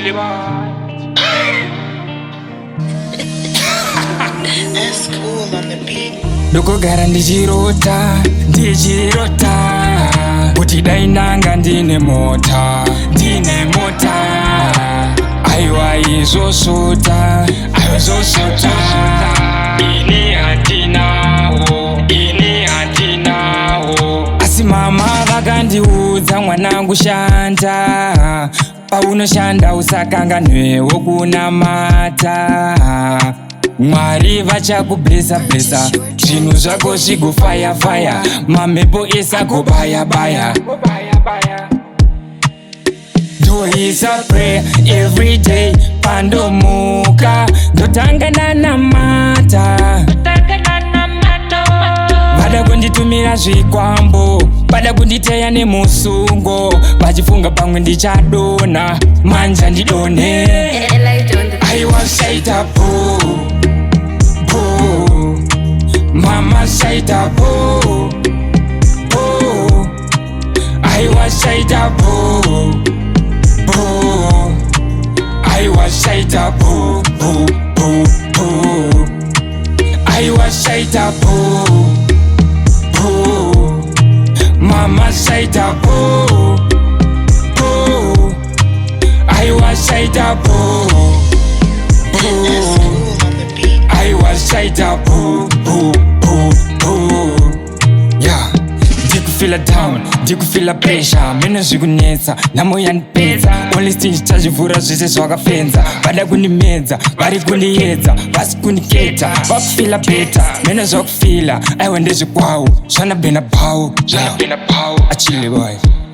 Chilly Boy. That's cool on the beat. Ndokogara ndichirota kuti dai nanga ndine mota aiwa izosota ini handinawo asi mama vakandiudza mwanangu shanda paunoshanda usakanganwewo kunamata Mwari vachakublesa zvinhu zvako zvigofaya mamhepo esagobaya ndoisa prayer every day pandomuka ndotanga namata vada kunditumira zvikwambo vada kunditeya nemusungo vachifunga pamwe ndichadona manja ndidone aiwa Zvichaita Bho Mama Zvichaita Bho aiwa Zvichaita Bho aiwa Zvichaita Bho aiwa Zvichaita Bho Mama Zvichaita Bho aiwa Zvichaita Bho aiwa Zvichaita Bho yeah. Ndikufila down, ndikufila pressure mene zvikunetsa nhamo yandipedza only stingi chazvivhura zvese zvakafenza vada kundimedza vari kundiedza vasi kundiketa vakufila beta mene zvakufila aiwa ndezvikwawo zvanabhena bhawo a Chilly Boy.